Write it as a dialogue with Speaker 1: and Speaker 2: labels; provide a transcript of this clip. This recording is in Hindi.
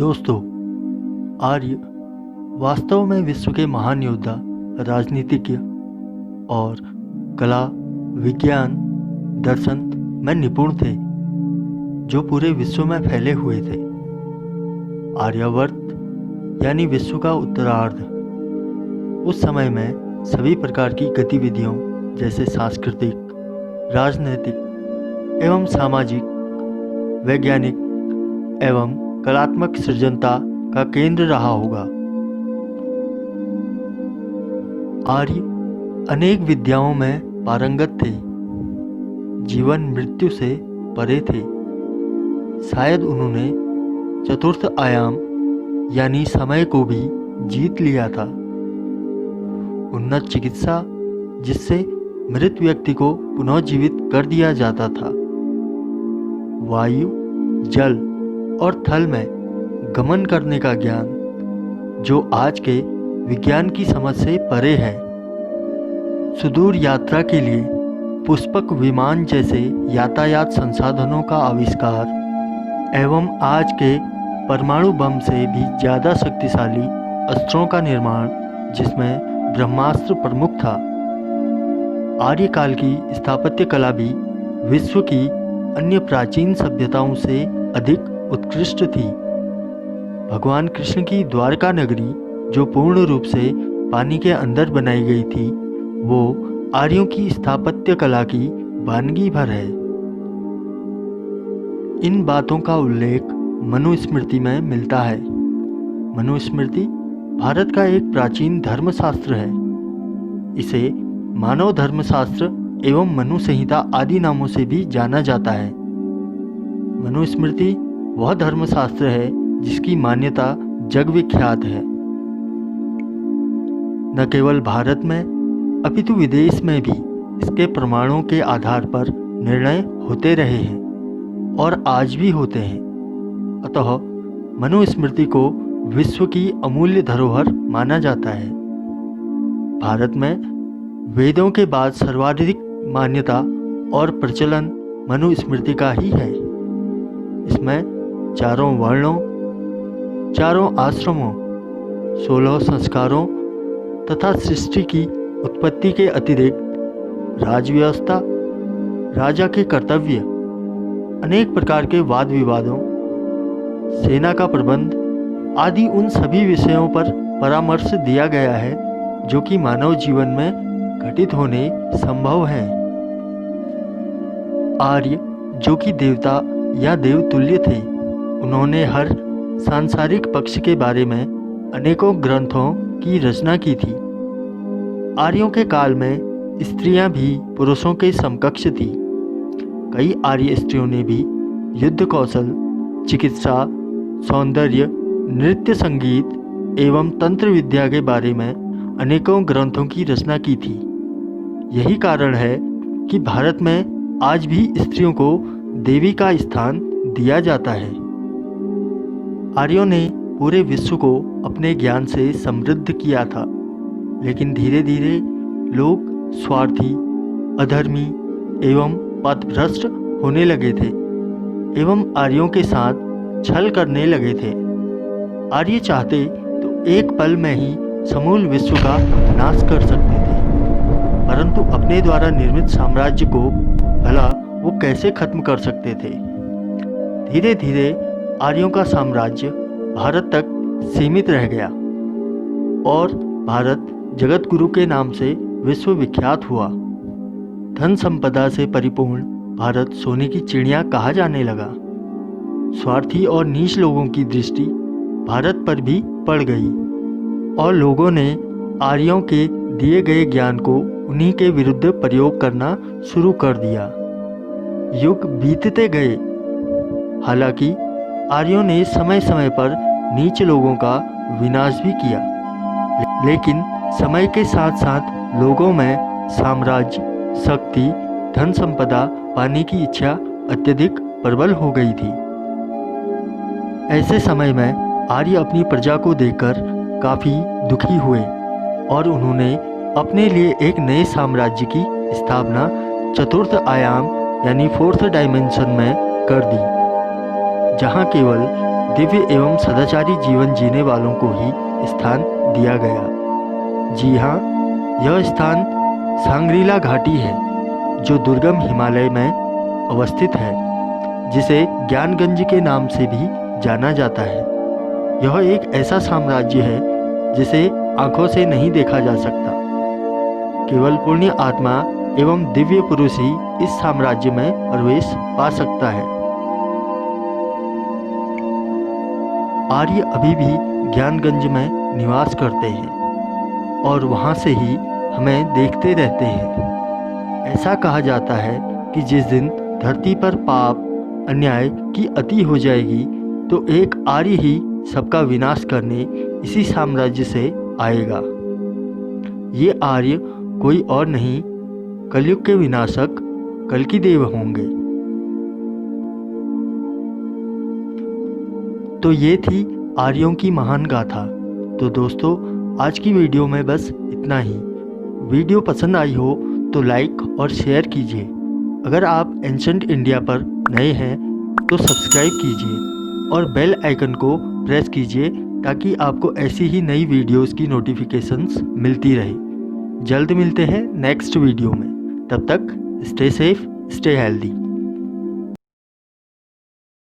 Speaker 1: दोस्तों, आर्य वास्तव में विश्व के महान योद्धा, राजनीतिज्ञ और कला, विज्ञान, दर्शन में निपुण थे, जो पूरे विश्व में फैले हुए थे। आर्यावर्त यानी विश्व का उत्तरार्ध उस समय में सभी प्रकार की गतिविधियों जैसे सांस्कृतिक, राजनैतिक एवं सामाजिक, वैज्ञानिक एवं कलात्मक सृजनता का केंद्र रहा होगा। आर्य अनेक विद्याओं में पारंगत थे, जीवन मृत्यु से परे थे। शायद उन्होंने चतुर्थ आयाम यानी समय को भी जीत लिया था। उन्नत चिकित्सा जिससे मृत व्यक्ति को पुनः जीवित कर दिया जाता था। वायु, जल और थल में गमन करने का ज्ञान जो आज के विज्ञान की समझ से परे है। सुदूर यात्रा के लिए पुष्पक विमान जैसे यातायात संसाधनों का आविष्कार एवं आज के परमाणु बम से भी ज़्यादा शक्तिशाली अस्त्रों का निर्माण, जिसमें ब्रह्मास्त्र प्रमुख था। आर्यकाल की स्थापत्य कला भी विश्व की अन्य प्राचीन सभ्यताओं से अधिक उत्कृष्ट थी। भगवान कृष्ण की द्वारका नगरी, जो पूर्ण रूप से पानी के अंदर बनाई गई थी, वो आर्यों की स्थापत्य कला की वानगी भर है। इन बातों का उल्लेख मनुस्मृति में मिलता है। मनुस्मृति भारत का एक प्राचीन धर्मशास्त्र है। इसे मानव धर्मशास्त्र एवं मनु संहिता आदि नामों से भी जाना जाता है। मनुस्मृति वह धर्मशास्त्र है जिसकी मान्यता जग विख्यात है। न केवल भारत में अपितु विदेश में भी इसके प्रमाणों के आधार पर निर्णय होते रहे हैं और आज भी होते हैं। अतः मनुस्मृति को विश्व की अमूल्य धरोहर माना जाता है। भारत में वेदों के बाद सर्वाधिक मान्यता और प्रचलन मनुस्मृति का ही है। इसमें चारों वर्णों, चारों आश्रमों, 16 संस्कारों तथा सृष्टि की उत्पत्ति के अतिरिक्त राजव्यवस्था, राजा के कर्तव्य, अनेक प्रकार के वाद विवादों, सेना का प्रबंध आदि उन सभी विषयों पर परामर्श दिया गया है जो कि मानव जीवन में घटित होने संभव हैं। आर्य जो कि देवता या देवतुल्य थे, उन्होंने हर सांसारिक पक्ष के बारे में अनेकों ग्रंथों की रचना की थी। आर्यों के काल में स्त्रियां भी पुरुषों के समकक्ष थी। कई आर्य स्त्रियों ने भी युद्ध कौशल, चिकित्सा, सौंदर्य, नृत्य, संगीत एवं तंत्र विद्या के बारे में अनेकों ग्रंथों की रचना की थी। यही कारण है कि भारत में आज भी स्त्रियों को देवी का स्थान दिया जाता है। आर्यों ने पूरे विश्व को अपने ज्ञान से समृद्ध किया था, लेकिन धीरे धीरे लोग स्वार्थी, अधर्मी एवं पथभ्रष्ट होने लगे थे एवं आर्यों के साथ छल करने लगे थे। आर्य चाहते तो एक पल में ही समूल विश्व का नाश कर सकते थे, परंतु अपने द्वारा निर्मित साम्राज्य को भला वो कैसे खत्म कर सकते थे। धीरे धीरे आर्यों का साम्राज्य भारत तक सीमित रह गया और भारत जगत गुरु के नाम से विश्व विख्यात हुआ। धन संपदा से परिपूर्ण भारत सोने की चिड़िया कहा जाने लगा। स्वार्थी और नीच लोगों की दृष्टि भारत पर भी पड़ गई और लोगों ने आर्यों के दिए गए ज्ञान को उन्हीं के विरुद्ध प्रयोग करना शुरू कर दिया। युग बीतते गए। हालांकि आर्यों ने समय समय पर नीच लोगों का विनाश भी किया, लेकिन समय के साथ साथ लोगों में साम्राज्य, शक्ति, धन संपदा पाने की इच्छा अत्यधिक प्रबल हो गई थी। ऐसे समय में आर्य अपनी प्रजा को देखकर काफ़ी दुखी हुए और उन्होंने अपने लिए एक नए साम्राज्य की स्थापना चतुर्थ आयाम यानी फोर्थ डायमेंशन में कर दी, जहाँ केवल दिव्य एवं सदाचारी जीवन जीने वालों को ही स्थान दिया गया। जी हाँ, यह स्थान सांग्रीला घाटी है जो दुर्गम हिमालय में अवस्थित है, जिसे ज्ञानगंज के नाम से भी जाना जाता है। यह एक ऐसा साम्राज्य है जिसे आंखों से नहीं देखा जा सकता। केवल पुण्य आत्मा एवं दिव्य पुरुष ही इस साम्राज्य में प्रवेश पा सकता है। आर्य अभी भी ज्ञानगंज में निवास करते हैं और वहाँ से ही हमें देखते रहते हैं। ऐसा कहा जाता है कि जिस दिन धरती पर पाप अन्याय की अति हो जाएगी तो एक आर्य ही सबका विनाश करने इसी साम्राज्य से आएगा। ये आर्य कोई और नहीं, कलयुग के विनाशक कल्कि देव होंगे। तो ये थी आर्यों की महान गाथा। तो दोस्तों, आज की वीडियो में बस इतना ही। वीडियो पसंद आई हो तो लाइक और शेयर कीजिए। अगर आप एंशंट इंडिया पर नए हैं तो सब्सक्राइब कीजिए और बेल आइकन को प्रेस कीजिए ताकि आपको ऐसी ही नई वीडियोस की नोटिफिकेशंस मिलती रहे। जल्द मिलते हैं नेक्स्ट वीडियो में। तब तक स्टे सेफ, स्टे हेल्दी।